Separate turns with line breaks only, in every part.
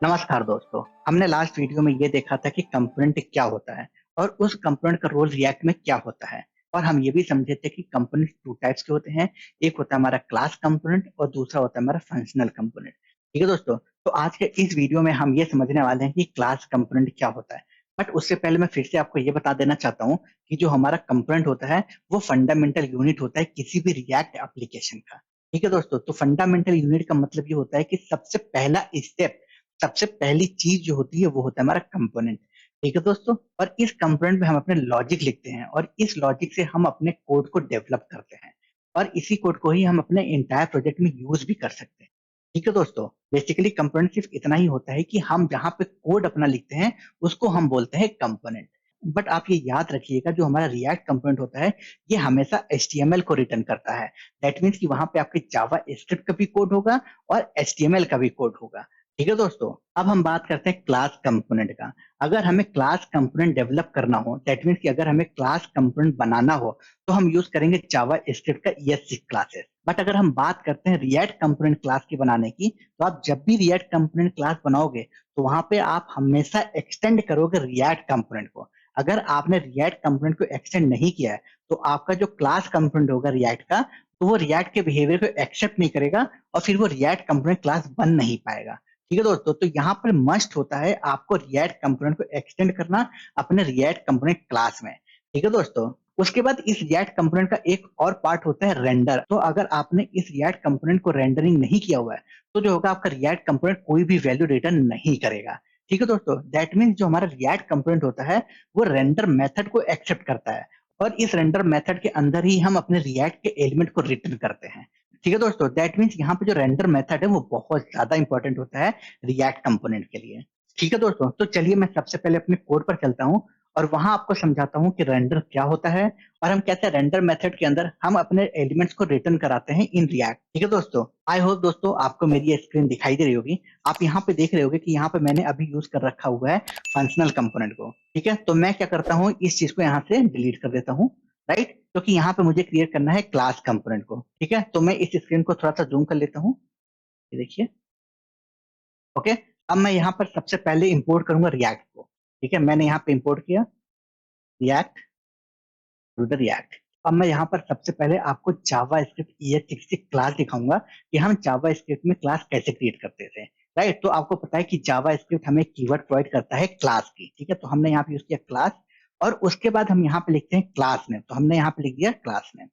नमस्कार दोस्तों। हमने लास्ट वीडियो में ये देखा था कि कंपोनेंट क्या होता है और उस कंपोनेंट का रोल रिएक्ट में क्या होता है। और हम ये भी समझे थे कि कंपोनेंट टू टाइप्स के होते हैं। एक होता है हमारा क्लास कंपोनेंट और दूसरा होता है हमारा फंक्शनल कंपोनेंट। ठीक है दोस्तों, तो आज के इस वीडियो में हम ये समझने वाले हैं कि क्लास कंपोनेंट क्या होता है। बट उससे पहले मैं फिर से आपको ये बता देना चाहता हूँ कि जो हमारा कंपोनेंट होता है वो फंडामेंटल यूनिट होता है किसी भी रिएक्ट एप्लीकेशन का। ठीक है दोस्तों, तो फंडामेंटल यूनिट का मतलब ये होता है कि सबसे पहला स्टेप, सबसे पहली चीज जो होती है वो होता है हमारा कंपोनेंट। ठीक है दोस्तों, और इस कंपोनेंट में हम अपने लॉजिक लिखते हैं और इस लॉजिक से हम अपने कोड को डेवलप करते हैं और इसी कोड को ही हम अपने इंटायर प्रोजेक्ट में यूज भी कर सकते हैं। ठीक है दोस्तों, बेसिकली कंपोनेंट सिर्फ इतना ही होता है कि हम जहाँ पे कोड अपना लिखते हैं उसको हम बोलते हैं कंपोनेंट। बट आप ये याद रखिएगा, जो हमारा रिएक्ट कंपोनेंट होता है ये हमेशा HTML को रिटर्न करता है। दैट मीन्स कि वहां पे आपके जावा स्क्रिप्ट का भी कोड होगा और HTML का भी कोड होगा। ठीक है दोस्तों, अब हम बात करते हैं क्लास कंपोनेंट का। अगर हमें क्लास कंपोनेंट डेवलप करना हो, दैट मीन्स कि अगर हमें क्लास कंपोनेंट बनाना हो तो हम यूज करेंगे जावा स्क्रिप्ट का ES6 क्लासेस। बट अगर हम बात करते हैं रिएक्ट कंपोनेंट क्लास की बनाने की, तो आप जब भी रिएक्ट कंपोनेंट क्लास बनाओगे तो वहां पे आप हमेशा एक्सटेंड करोगे रिएक्ट कंपोनेंट को। अगर आपने रिएक्ट कंपोनेंट को एक्सटेंड नहीं किया है तो आपका जो क्लास कंपोनेंट होगा रिएक्ट का, तो वो रिएक्ट के बिहेवियर को एक्सेप्ट नहीं करेगा और फिर वो रिएक्ट कंपोनेंट क्लास बन नहीं पाएगा। ठीक है दोस्तों, तो यहाँ पर मस्ट होता है आपको रिएक्ट कंपोनेंट को एक्सटेंड करना अपने रिएक्ट कंपोनेंट क्लास में। ठीक है दोस्तों, उसके बाद इस रिएक्ट कंपोनेंट का एक और पार्ट होता है रेंडर। तो अगर आपने इस रिएक्ट कंपोनेंट को रेंडरिंग नहीं किया हुआ है तो जो होगा आपका रिएक्ट कंपोनेंट कोई भी वैल्यू रिटर्न नहीं करेगा। ठीक है दोस्तों, दैट मीन्स जो हमारा रिएक्ट कंपोनेंट होता है वो रेंडर मेथड को एक्सेप्ट करता है और इस रेंडर मेथड के अंदर ही हम अपने रिएक्ट के एलिमेंट को रिटर्न करते हैं। ठीक है दोस्तों, दैट मीन्स यहाँ पे जो रेंडर मेथड है वो बहुत ज्यादा इंपॉर्टेंट होता है रिएक्ट कंपोनेंट के लिए। ठीक है दोस्तों, तो चलिए मैं सबसे पहले अपने कोड पर चलता हूँ और वहां आपको समझाता हूँ कि रेंडर क्या होता है और हम कैसे रेंडर मेथड के अंदर हम अपने एलिमेंट्स को रिटर्न कराते हैं इन रिएक्ट। ठीक है दोस्तों, आई होप दोस्तों आपको मेरी स्क्रीन दिखाई दे रही होगी। आप यहाँ पे देख रहे होगे कि यहाँ पे मैंने अभी यूज कर रखा हुआ है फंक्शनल कंपोनेंट को। ठीक है, तो मैं क्या करता हूँ, इस चीज को यहाँ से डिलीट कर देता हूँ। राइट, क्योंकि यहाँ पे मुझे क्रिएट करना है क्लास कंपोनेंट को। ठीक है, तो मैं इस स्क्रीन को थोड़ा सा जूम कर लेता हूँ। ये देखिए। ओके, अब मैं यहाँ पर सबसे पहले इंपोर्ट करूंगा रिएक्ट को। ठीक है, मैंने यहाँ पे इंपोर्ट किया रिएक्ट टू द रिएक्ट। अब मैं यहाँ पर सबसे पहले आपको जावा स्क्रिप्ट ES6 की क्लास दिखाऊंगा कि हम जावा स्क्रिप्ट में क्लास कैसे क्रिएट करते थे। राइट, तो आपको पता है कि जावा स्क्रिप्ट हमें कीवर्ड प्रोवाइड करता है क्लास की। ठीक है, तो हमने यहाँ पे यूज किया क्लास और उसके बाद हम यहाँ पे लिखते हैं क्लास नेम, तो हमने यहाँ पे लिख दिया क्लास नेम।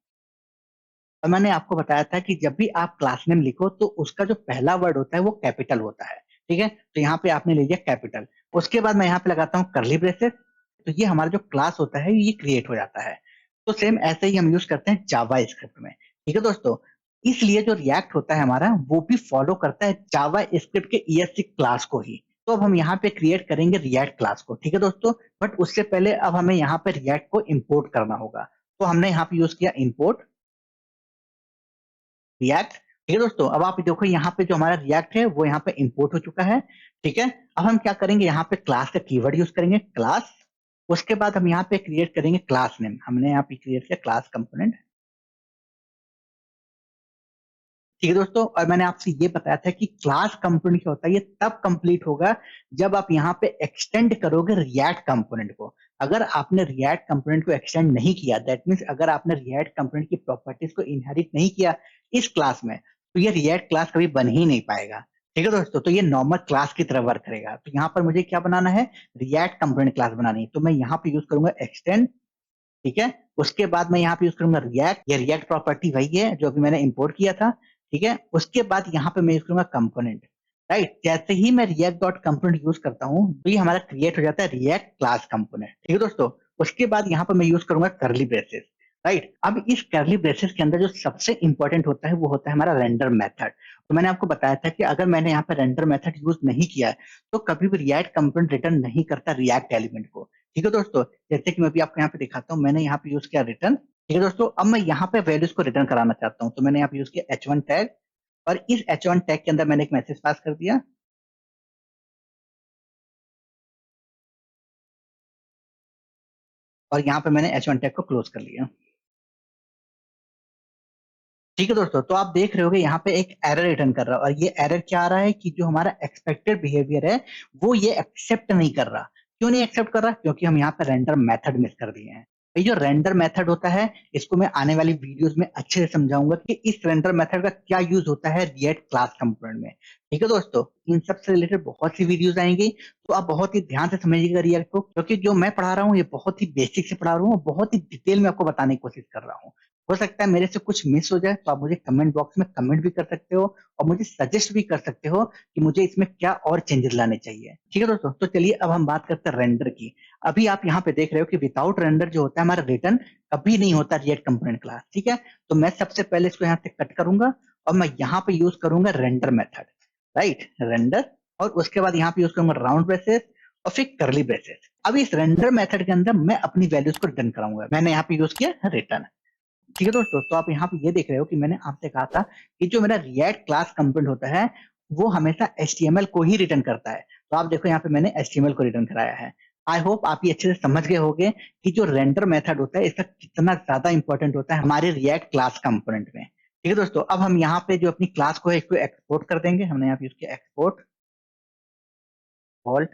और मैंने आपको बताया था कि जब भी आप क्लास नेम लिखो तो उसका जो पहला वर्ड होता है वो कैपिटल होता है। ठीक है, तो यहाँ पे आपने ले लिया कैपिटल। उसके बाद मैं यहाँ पे लगाता हूँ करली ब्रेसेस, तो ये हमारा जो क्लास होता है ये क्रिएट हो जाता है। तो सेम ऐसे ही हम यूज करते हैं जावा स्क्रिप्ट में। ठीक है दोस्तों, इसलिए जो रिएक्ट होता है हमारा वो भी फॉलो करता है जावा स्क्रिप्ट के ES6 क्लास को ही। तो अब हम यहाँ पे क्रिएट करेंगे रिएक्ट क्लास को। ठीक है दोस्तों, बट उससे पहले अब हमें यहाँ पे रिएक्ट को इम्पोर्ट करना होगा। तो हमने यहाँ पे यूज किया इम्पोर्ट रिएक्ट। ठीक है दोस्तों, अब आप देखो यहाँ पे जो हमारा रिएक्ट है वो यहाँ पे इंपोर्ट हो चुका है। ठीक है, अब हम क्या करेंगे, यहाँ पे क्लास का कीवर्ड यूज करेंगे क्लास। उसके बाद हम यहाँ पे क्रिएट करेंगे क्लास नेम, हमने यहाँ पे क्रिएट किया क्लास कंपोनेंट। ठीक है दोस्तों, और मैंने आपसे ये बताया था कि क्लास कंपोनेंट क्या होता है, ये तब कंप्लीट होगा जब आप यहाँ पे एक्सटेंड करोगे रिएक्ट कंपोनेंट को। अगर आपने रिएक्ट कंपोनेंट को एक्सटेंड नहीं किया, दैट मीन्स अगर आपने रिएक्ट कंपोनेंट की प्रॉपर्टीज को इनहेरिट नहीं किया इस क्लास में, तो ये रिएक्ट क्लास कभी बन ही नहीं पाएगा। ठीक है दोस्तों, तो ये नॉर्मल क्लास की तरह वर्क करेगा। तो यहाँ पर मुझे क्या बनाना है, रिएक्ट कंपोनेंट क्लास बनानी है, तो मैं यहाँ पे यूज करूंगा एक्सटेंड। ठीक है, उसके बाद मैं यहाँ पे यूज करूंगा रिएक्ट, ये रिएक्ट प्रॉपर्टी वही है जो अभी मैंने इंपोर्ट किया था। ठीक है, उसके बाद यहाँ पे मैं यूज करूंगा कंपोनेंट। राइट, जैसे ही मैं रिएक्ट डॉट कंपोनेंट यूज करता हूँ तो ये हमारा क्रिएट हो जाता है रिएक्ट क्लास कंपोनेंट। ठीक है दोस्तों, उसके बाद यहाँ पे मैं यूज करूंगा करली ब्रेसेस। राइट, अब इस करली ब्रेसेस के अंदर जो सबसे इंपॉर्टेंट होता है वो होता है हमारा रेंडर मेथड। तो मैंने आपको बताया था कि अगर मैंने यहाँ पे रेंडर मेथड यूज नहीं किया है तो कभी भी रिएक्ट कंपोनेंट रिटर्न नहीं करता रिएक्ट एलिमेंट को। ठीक है दोस्तों, जैसे कि मैं भी आपको यहाँ पे दिखाता हूँ, मैंने यहाँ पे यूज किया रिटर्न। ठीक है दोस्तों, अब मैं यहाँ पे वैल्यूज को रिटर्न कराना चाहता हूँ, तो मैंने यहाँ पे यूज किया H1 टैग और इस H1 टैग के अंदर मैंने एक मैसेज पास कर दिया और यहाँ पे मैंने H1 टैग को क्लोज कर लिया। ठीक है दोस्तों, तो आप देख रहे होगे यहाँ पे एक एरर रिटर्न कर रहा है, और ये एरर क्या आ रहा है कि जो हमारा एक्सपेक्टेड बिहेवियर है वो ये एक्सेप्ट नहीं कर रहा। क्यों नहीं एक्सेप्ट कर रहा? क्योंकि हम यहाँ पे रेंडर मेथड मिस कर दिए हैं। ये जो रेंडर मेथड होता है, इसको मैं आने वाली वीडियोस में अच्छे से समझाऊंगा कि इस रेंडर मेथड का क्या यूज होता है रिएक्ट क्लास कंपोनेंट में। ठीक है दोस्तों, इन सब से रिलेटेड बहुत सी वीडियोस आएंगी, तो आप बहुत ही ध्यान से समझिएगा रिएक्ट को, क्योंकि जो मैं पढ़ा रहा हूँ ये बहुत ही बेसिक से पढ़ा रहा हूँ, बहुत ही डिटेल में आपको बताने की कोशिश कर रहा हूँ। हो सकता है मेरे से कुछ मिस हो जाए, तो आप मुझे कमेंट बॉक्स में कमेंट भी कर सकते हो और मुझे सजेस्ट भी कर सकते हो कि मुझे इसमें क्या और चेंजेस लाने चाहिए। ठीक है दोस्तों, तो चलिए अब हम बात करते हैं रेंडर की। अभी आप यहाँ पे देख रहे हो कि विदाउट रेंडर जो होता है हमारा रिटर्न कभी नहीं होता रिएक्ट कंपोनेंट क्लास। ठीक है, तो मैं सबसे पहले इसको यहाँ से कट करूंगा और मैं यहाँ पे यूज करूंगा रेंडर मेथड। राइट, रेंडर, और उसके बाद यहाँ पे यूज करूंगा राउंड ब्रेसेस और फिर करली ब्रेसेस। अब इस रेंडर मेथड के अंदर मैं अपनी वैल्यूज को रिटर्न कराऊंगा। मैंने यहाँ पे यूज किया रिटर्न। ठीक है दोस्तों, तो आप यहाँ पे ये देख रहे हो कि मैंने आपसे कहा था कि जो मेरा रिएक्ट क्लास कंपोनेंट होता है वो हमेशा HTML को ही रिटर्न करता है। तो आप देखो यहाँ पे मैंने HTML को रिटर्न कराया है। आई होप आप ये अच्छे से समझ गए होंगे कि जो रेंडर मेथड होता है इसका कितना ज्यादा इंपॉर्टेंट होता है हमारे रिएक्ट क्लास कंपोनेंट में। ठीक है दोस्तों, अब हम यहाँ पे जो अपनी क्लास को है इसको एक्सपोर्ट कर देंगे। हमने यहाँ पे उसके एक्सपोर्ट वॉल्ट,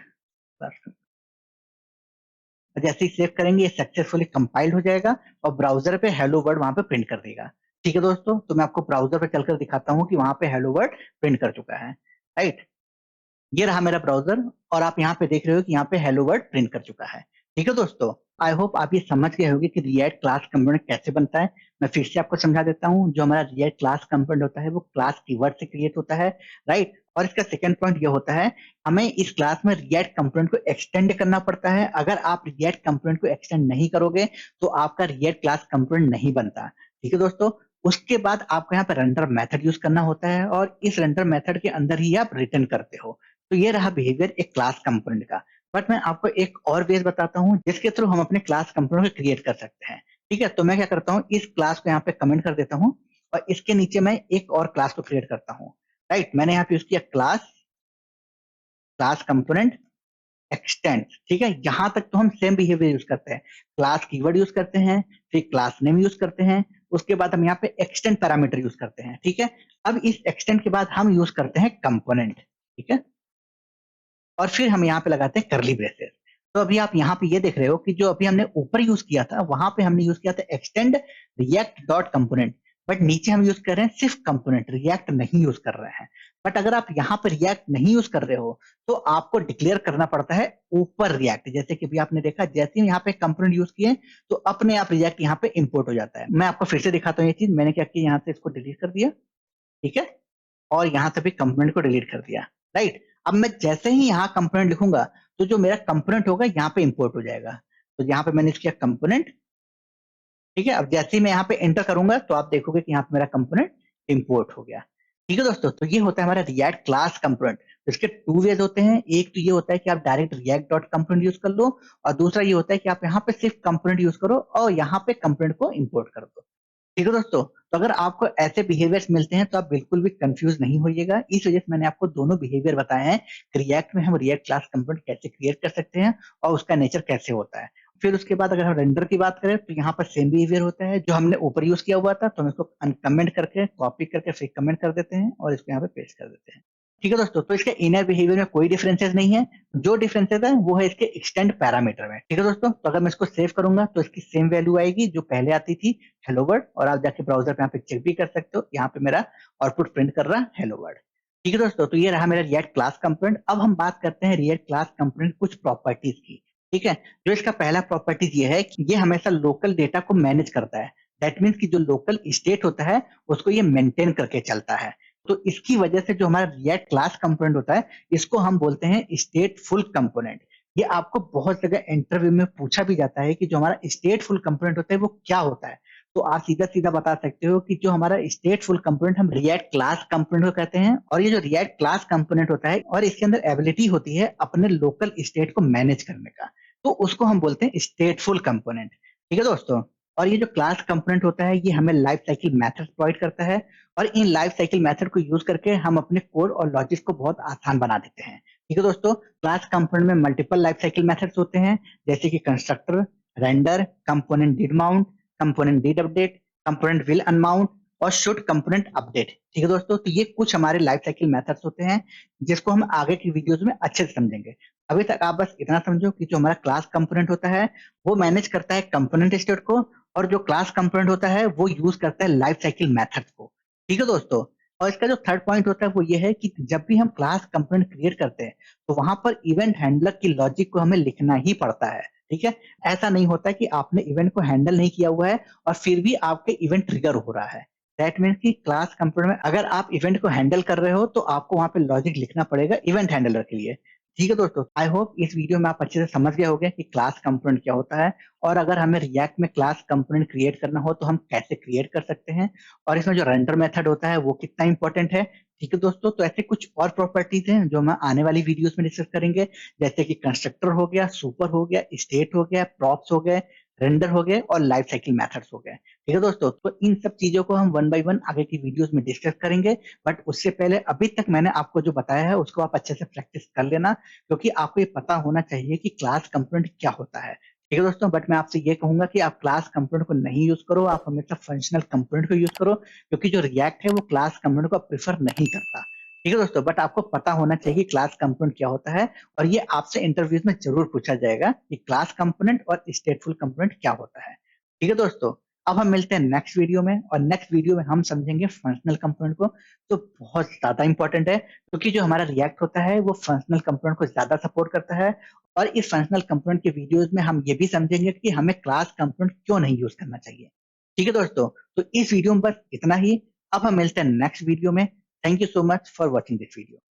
जैसे ही सेव करेंगे ये सक्सेसफुली कंपाइल्ड हो जाएगा और ब्राउजर पे हेलो वर्ड वहां पे प्रिंट कर देगा। ठीक है दोस्तों, तो मैं आपको ब्राउजर पे चलकर दिखाता हूँ कि वहां पे हेलो वर्ड प्रिंट कर चुका है। राइट, ये रहा मेरा ब्राउजर और आप यहाँ पे देख रहे हो कि यहाँ पे हेलो वर्ड प्रिंट कर चुका है। ठीक है दोस्तों, आई होप आप ये समझ गए होंगे कि रिएक्ट क्लास कंपोनेंट कैसे बनता है। मैं फिर से आपको समझा देता हूँ, जो हमारा रिएक्ट क्लास कंपोनेंट होता है वो क्लास कीवर्ड से क्रिएट होता है। राइट, और इसका सेकंड पॉइंट ये होता है हमें इस क्लास में रिएक्ट कंपोनेंट को एक्सटेंड करना पड़ता है। अगर आप रिएक्ट कंपोनेंट को एक्सटेंड नहीं करोगे तो आपका रिएक्ट क्लास कंपोनेंट नहीं बनता। ठीक है दोस्तों, उसके बाद आपको यहाँ पे रेंडर मेथड यूज करना होता है और इस रेंडर मेथड के अंदर ही आप रिटर्न करते हो। तो ये रहा बिहेवियर एक क्लास कंपोनेंट का। बट मैं आपको एक और वेज बताता हूँ जिसके थ्रू हम अपने क्लास कंपोनेंट को क्रिएट कर सकते हैं। ठीक है, तो मैं क्या करता हूँ, इस क्लास को यहाँ पे कमेंट कर देता हूँ और इसके नीचे मैं एक और क्लास को क्रिएट करता हूँ। राइट, मैंने यहाँ पे यूज किया क्लास क्लास कंपोनेंट एक्सटेंड। ठीक है, यहां तक तो हम सेम बिहेवियर यूज करते हैं। क्लास कीवर्ड यूज करते हैं, फिर क्लास नेम यूज करते हैं, उसके बाद हम यहाँ पे एक्सटेंड पैरामीटर यूज करते हैं। ठीक है, अब इस एक्सटेंड के बाद हम यूज करते हैं कंपोनेंट। ठीक है, और फिर हम यहाँ पे लगाते हैं करली ब्रेसेस। तो अभी आप यहाँ पे ये देख रहे हो कि जो अभी हमने ऊपर यूज किया था वहां पे हमने यूज किया था extend react dot component, but नीचे हम यूज कर रहे हैं सिर्फ कंपोनेंट, रिएक्ट नहीं यूज कर रहे हैं। बट अगर आप यहाँ पर रिएक्ट नहीं यूज कर रहे हो तो आपको डिक्लेयर करना पड़ता है ऊपर रिएक्ट। जैसे कि अभी आपने देखा, जैसे ही यहाँ पे कंपोनेंट यूज किए तो अपने आप रिएक्ट यहाँ पे इंपोर्ट हो जाता है। मैं आपको फिर से दिखाता हूँ ये चीज। मैंने क्या किया, यहाँ से इसको डिलीट कर दिया। ठीक है, और यहाँ से भी कंपोनेंट को डिलीट कर दिया। राइट, अब मैं जैसे ही यहाँ कंपोनेंट लिखूंगा तो जो मेरा कंपोनेंट होगा यहाँ पे इंपोर्ट हो जाएगा। तो यहाँ पे मैंने इसकिया कंपोनेंट। ठीक है, अब जैसे ही मैं यहाँ पे एंटर करूंगा तो आप देखोगे कि यहाँ पे मेरा कंपोनेंट इंपोर्ट हो गया। ठीक है दोस्तों, तो ये होता है हमारा रिएक्ट क्लास कंपोनेंट। तो इसके टू वेज होते हैं। एक तो ये होता है कि आप direct react dot component use कर लो, और दूसरा ये होता है कि आप यहाँ पे सिर्फ कंपोनेंट यूज करो और यहाँ पे कंपोनेंट को इंपोर्ट कर दो। ठीक है दोस्तों, तो अगर आपको ऐसे बिहेवियर्स मिलते हैं तो आप बिल्कुल भी कंफ्यूज नहीं होइएगा। इस वजह से मैंने आपको दोनों बिहेवियर बताए हैं कि रिएक्ट में हम रिएक्ट क्लास कंपोनेंट कैसे क्रिएट कर सकते हैं और उसका नेचर कैसे होता है। फिर उसके बाद अगर हम रेंडर की बात करें तो यहाँ पर सेम बिहेवियर होता है। जो हमने ऊपर यूज किया हुआ था तो हम इसको कमेंट करके कॉपी करके फिर कमेंट कर देते हैं और इसको यहाँ पे पेस्ट कर देते हैं। ठीक है दोस्तों, तो इसके इनर बिहेवियर में कोई डिफरेंसेस नहीं है। जो डिफरेंसेस है वो है इसके एक्सटेंड पैरामीटर में। ठीक है दोस्तों, तो अगर मैं इसको सेव करूंगा तो इसकी सेम वैल्यू आएगी जो पहले आती थी, हेलो वर्ड। और आप जाके ब्राउजर पे यहाँ पे चेक भी कर सकते हो, यहाँ पे मेरा आउटपुट प्रिंट कर रहा है हेलो वर्ड। ठीक है दोस्तों, तो ये रहा मेरा रिएक्ट क्लास कंपोनेंट। अब हम बात करते हैं रिएक्ट क्लास कंपोनेंट कुछ प्रॉपर्टीज की। ठीक है, जो इसका पहला प्रॉपर्टीज ये है कि ये हमेशा लोकल डेटा को मैनेज करता है। दैट मीन्स कि जो लोकल स्टेट होता है उसको ये मेंटेन करके चलता है। तो इसकी वजह से जो हमारा रिएक्ट क्लास कंपोनेंट होता है इसको हम बोलते हैं स्टेटफुल कंपोनेंट। ये आपको बहुत जगह इंटरव्यू में पूछा भी जाता है कि जो हमारा स्टेटफुल कंपोनेंट होता है वो क्या होता है। तो आप सीधा सीधा बता सकते हो कि जो हमारा स्टेटफुल कंपोनेंट हम रिएक्ट क्लास कंपोनेंट को कहते हैं। और ये जो रिएक्ट क्लास कंपोनेंट होता है और इसके अंदर एबिलिटी होती है अपने लोकल स्टेट को मैनेज करने का, तो उसको हम बोलते हैं स्टेटफुल कंपोनेंट। ठीक है दोस्तों, और ये जो क्लास कंपोनेंट होता है ये हमें लाइफ साइकिल मेथड प्रोवाइड करता है, और इन लाइफ साइकिल मेथड को यूज करके हम अपने कोड और लॉजिक को बहुत आसान बना देते हैं। ठीक है दोस्तों, क्लास कंपोनेंट में मल्टीपल लाइफ साइकिल मेथड्स होते हैं, जैसे कि constructor, render, component did mount, component did update, component will unmount और शुड कंपोनेंट अपडेट। ठीक है दोस्तों, तो ये कुछ हमारे लाइफ साइकिल मेथड्स होते हैं जिसको हम आगे की वीडियोस में अच्छे से समझेंगे। अभी तक आप बस इतना समझो कि जो हमारा क्लास कंपोनेंट होता है वो मैनेज करता है कंपोनेंट स्टेट को, और जो क्लास कंपोनेंट होता है वो यूज करता है लाइफ साइकिल मेथड्स को। ठीक है दोस्तों, और इसका जो थर्ड पॉइंट होता है वो ये है कि जब भी हम क्लास कंपोनेंट क्रिएट करते हैं तो वहां पर इवेंट हैंडलर की लॉजिक को हमें लिखना ही पड़ता है। ठीक है, ऐसा नहीं होता कि आपने इवेंट को हैंडल नहीं किया हुआ है और फिर भी आपके इवेंट ट्रिगर हो रहा है। दैट मीन्स कि क्लास कंपोनेंट में अगर आप इवेंट को हैंडल कर रहे हो तो आपको वहां पे लॉजिक लिखना पड़ेगा इवेंट हैंडलर के लिए। ठीक है दोस्तों, आई होप इस वीडियो में आप अच्छे से समझ गए होंगे कि क्लास कंपोनेंट क्या होता है, और अगर हमें रिएक्ट में क्लास कंपोनेंट क्रिएट करना हो तो हम कैसे क्रिएट कर सकते हैं, और इसमें जो रेंडर मेथड होता है वो कितना इंपॉर्टेंट है। ठीक है दोस्तों, तो ऐसे कुछ और प्रॉपर्टीज हैं जो हम आने वाली वीडियोस में डिस्कस करेंगे, जैसे कि कंस्ट्रक्टर हो गया, सुपर हो गया, स्टेट हो गया, प्रॉप्स हो गए, रेंडर हो गए और लाइफ साइकिल मेथड्स हो गए। ठीक है दोस्तों, तो इन सब चीजों को हम वन बाय वन आगे की वीडियोस में डिस्कस करेंगे। बट उससे पहले अभी तक मैंने आपको जो बताया है उसको आप अच्छे से प्रैक्टिस कर लेना, क्योंकि आपको ये पता होना चाहिए कि क्लास कंपोनेंट क्या होता है। ठीक है दोस्तों, बट मैं आपसे ये कहूंगा कि आप क्लास कंपोनेंट को नहीं यूज करो, आप हमेशा फंक्शनल कंपोनेंट को यूज करो, क्योंकि जो रिएक्ट है वो क्लास कंपोनेंट को प्रेफर नहीं करता। ठीक है दोस्तों, बट आपको पता होना चाहिए क्लास कंपोनेंट क्या होता है, और ये आपसे इंटरव्यूज में जरूर पूछा जाएगा कि क्लास कंपोनेंट और स्टेटफुल कंपोनेंट क्या होता है। ठीक है दोस्तों, अब हम मिलते हैं नेक्स्ट वीडियो में, और नेक्स्ट वीडियो में हम समझेंगे फंक्शनल कंपोनेंट को, तो बहुत ज्यादा इंपॉर्टेंट है, क्योंकि जो हमारा रिएक्ट होता है वो फंक्शनल कंपोनेंट को ज्यादा सपोर्ट करता है। और इस फंक्शनल कंपोनेंट के वीडियोस में हम ये भी समझेंगे कि हमें क्लास कंपोनेंट क्यों नहीं यूज करना चाहिए। ठीक है दोस्तों, तो इस वीडियो में बस इतना ही। अब हम मिलते हैं नेक्स्ट वीडियो में। Thank you so much for watching this video.